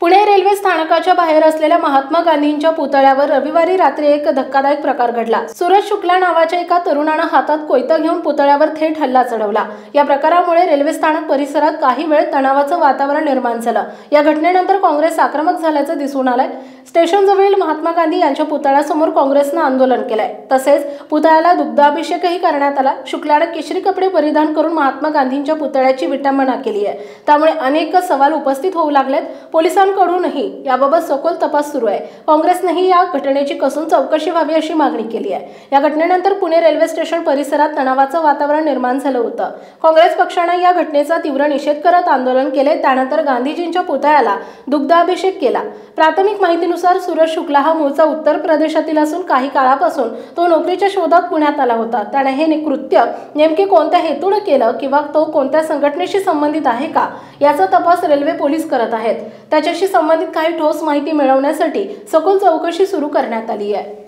Pune railway स्थानकाच्या बाहेर असलेल्या महात्मा गांधींच्या पुतळ्यावर रविवारी रात्री एक धक्कादायक प्रकार घडला। सूरज शुक्ला नावाच्या एका तरुणानं हातात कोयता घेऊन पुतळ्यावर थेट हल्ला चढवला। या प्रकारामुळे रेल्वे स्थानक परिसरात काही वेळ तणावाचं वातावरण निर्माण झालं। या घटनेनंतर काँग्रेस आक्रमक झाल्याचं दिसून आलंय। स्टेशनजवळील महात्मा गांधी यांच्या पुतळ्यासमोर काँग्रेसनं आंदोलन केलंय। तसेच पुतळ्याला दुग्धाभिषेकही करण्यात आला। शुक्लानं केशरी कपडे परिधान करून महात्मा गांधींच्या पुतळ्याची विटंबना केली आहे। त्यामुळे अनेक सवाल उपस्थित होऊ लागलेत। पोलिसांकडूनही याबाबत सखोल तपास सुरू आहे। काँग्रेसनेही या घटनेची कसून चौकशी व्हावी अशी मागणी केली आहे। या घटनेनंतर पुणे रेल्वे स्टेशन परिसरात तणावाचं वातावरण निर्माण झालं होतं। काँग्रेस पक्षाने या घटनेचा तीव्र निषेध करत आंदोलन केले। त्यानंतर गांधीजींच्या पुतळ्याला दुग्धाभिषेक केला। प्राथमिक माहितीनुसार सूरज शुक्ला हा मूळचा उत्तर प्रदेशातील असून काही काळापासून तो नोकरीच्या शोधात पुण्यात आला होता। त्याने हे कृत्य नेमके कोणत्या हेतूने केलं किंवा तो कोणत्या संघटनेशी संबंधित आहे का याचा तपास रेल्वे पोलीस करत आहेत। त्याच्याशी संबंधित काही ठोस माहिती मिळवण्यासाठी सखोल चौकशी सुरू करण्यात आली आहे।